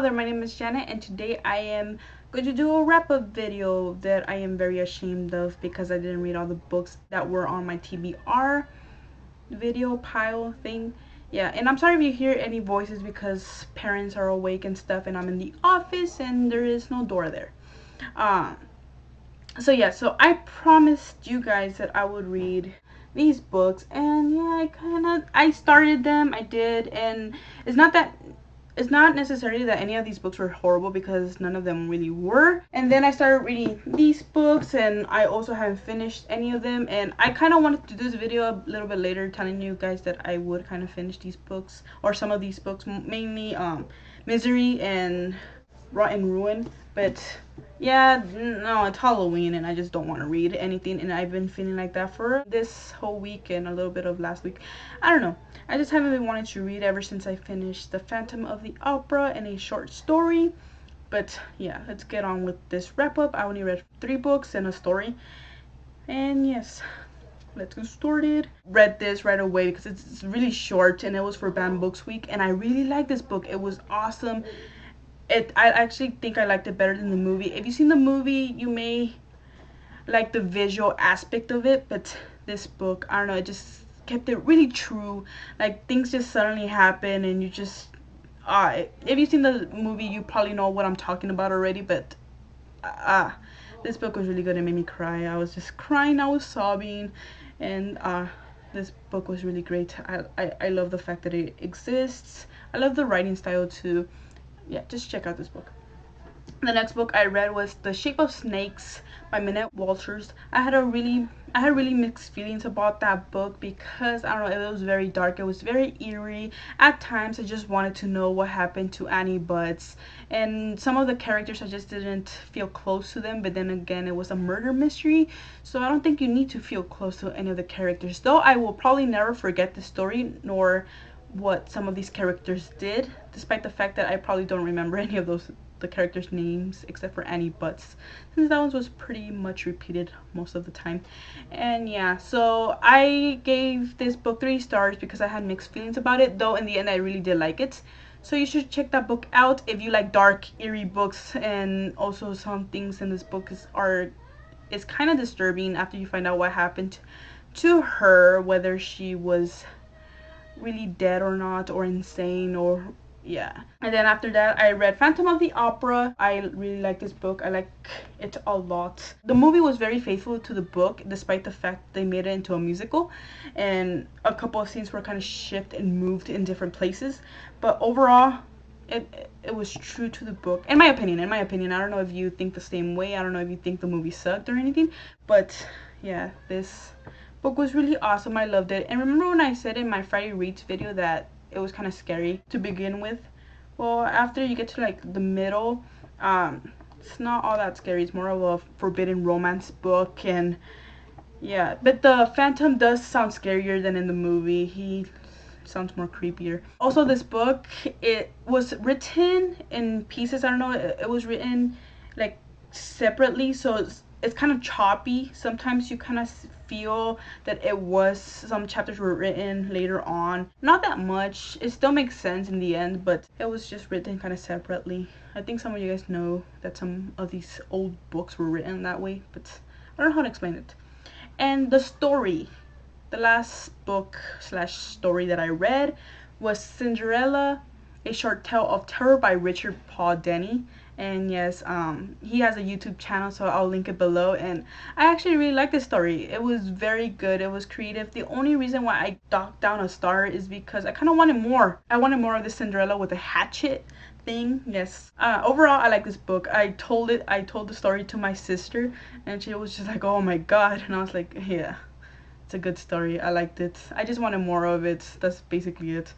Hello there, my name is Janeth, and today I am going to do a wrap-up video that I am very ashamed of because I didn't read all the books that were on my TBR video pile thing. Yeah, and I'm sorry if you hear any voices because parents are awake and stuff, and I'm in the office and there is no door there. So I promised you guys that I would read these books, and yeah, I started them, I did, and it's not necessarily that any of these books were horrible because none of them really were. And then I started reading these books, and I also haven't finished any of them, and I kind of wanted to do this video a little bit later telling you guys that I would kind of finish these books, or some of these books, mainly Misery and Rotten Ruin. But yeah, no, it's Halloween and I just don't want to read anything, and I've been feeling like that for this whole week and a little bit of last week. I don't know, I just haven't been wanting to read ever since I finished The Phantom of the Opera and A Short Story. But yeah, let's get on with this wrap up. I only read 3 books and a story, and yes, let's get started. Read this right away because it's really short and it was for Banned Books Week, and I really liked this book. It was awesome. I actually think I liked it better than the movie. If you've seen the movie, you may like the visual aspect of it, but this book, I don't know, it just kept it really true. Like, things just suddenly happen and you just if you've seen the movie, you probably know what I'm talking about already. But this book was really good. It made me cry. I was just crying, I was sobbing, and this book was really great. I love the fact that it exists. I love the writing style too. Yeah, just check out this book. The next book I read was The Shape of Snakes by Minette Walters. I had really mixed feelings about that book because, I don't know, it was very dark, it was very eerie. At times I just wanted to know what happened to Annie Butts, and some of the characters I just didn't feel close to them. But then again, it was a murder mystery, so I don't think you need to feel close to any of the characters, though I will probably never forget the story nor what some of these characters did, despite the fact that I probably don't remember any of the characters' names except for Annie Butts, since that one was pretty much repeated most of the time. And yeah, so I gave this book 3 stars because I had mixed feelings about it, though in the end I really did like it. So you should check that book out if you like dark, eerie books. And also, some things in this book is kind of disturbing after you find out what happened to her, whether she was really dead or not, or insane, or yeah. And then after that I read Phantom of the Opera. I really like this book. I like it a lot. The movie was very faithful to the book, despite the fact they made it into a musical, and a couple of scenes were kind of shifted and moved in different places. But overall, it was true to the book, in my opinion. I don't know if you think the same way. I don't know if you think the movie sucked or anything, but yeah, this book was really awesome. I loved it. And remember when I said in my Friday Reads video that it was kind of scary to begin with? Well, after you get to like the middle, it's not all that scary. It's more of a forbidden romance book, and yeah, but the Phantom does sound scarier than in the movie. He sounds more creepier. Also, this book, it was written in pieces. I don't know, it was written like separately, so it's kind of choppy. Sometimes you kind of feel that some chapters were written later on. Not that much. It still makes sense in the end, but it was just written kind of separately. I think some of you guys know that some of these old books were written that way, but I don't know how to explain it. And the story, the last book / story that I read was Cinderella, A Short Tale of Terror by Richard Paul Denny. And yes, he has a YouTube channel, so I'll link it below. And I actually really like this story. It was very good. It was creative. The only reason why I docked down a star is because I kind of wanted more. I wanted more of the Cinderella with a hatchet thing. Yes. Overall, I like this book. I told the story to my sister, and she was just like, "Oh my god!" And I was like, "Yeah, it's a good story. I liked it. I just wanted more of it." That's basically it.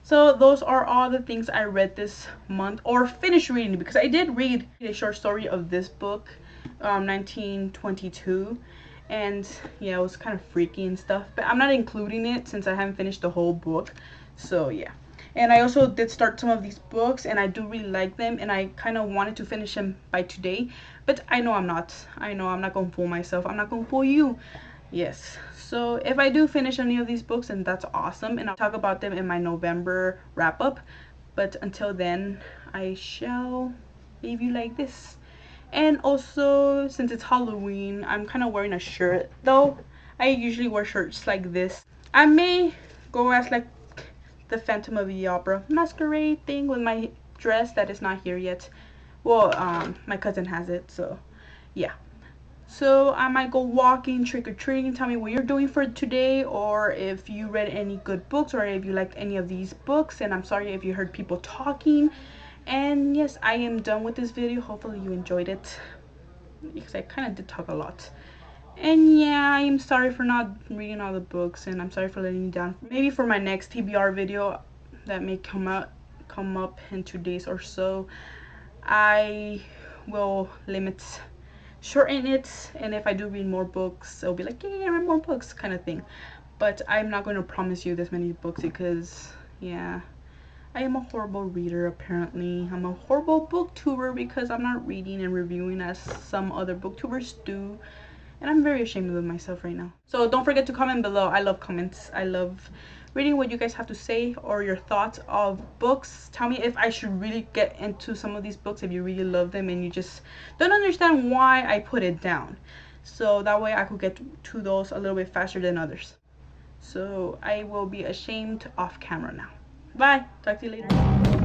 So those are all the things I read this month, or finished reading, because I did read a short story of this book, 1922, and yeah, it was kind of freaky and stuff, but I'm not including it since I haven't finished the whole book. So yeah. And I also did start some of these books, and I do really like them, and I kind of wanted to finish them by today, but I know I'm not gonna fool myself. I'm not gonna fool you. Yes, so if I do finish any of these books, then that's awesome, and I'll talk about them in my November wrap up. But until then, I shall leave you like this. And also, since it's Halloween, I'm kind of wearing a shirt though. I usually wear shirts like this. I may go as like the Phantom of the Opera masquerade thing with my dress that is not here yet. Well, my cousin has it, so yeah. So I might go walking, trick-or-treating. Tell me what you're doing for today, or if you read any good books, or if you liked any of these books. And I'm sorry if you heard people talking. And yes, I am done with this video. Hopefully you enjoyed it, because I kind of did talk a lot. And yeah, I'm sorry for not reading all the books, and I'm sorry for letting you down. Maybe for my next TBR video that may come up in 2 days or so, I will shorten it, and if I do read more books, it'll be like, yeah, I read more books kind of thing. But I'm not going to promise you this many books, because yeah, I am a horrible reader. Apparently I'm a horrible booktuber, because I'm not reading and reviewing as some other booktubers do, and I'm very ashamed of myself right now. So don't forget to comment below. I love comments. I love reading what you guys have to say, or your thoughts of books. Tell me if I should really get into some of these books, if you really love them and you just don't understand why I put it down, so that way I could get to those a little bit faster than others. So I will be ashamed off camera now. Bye. Talk to you later.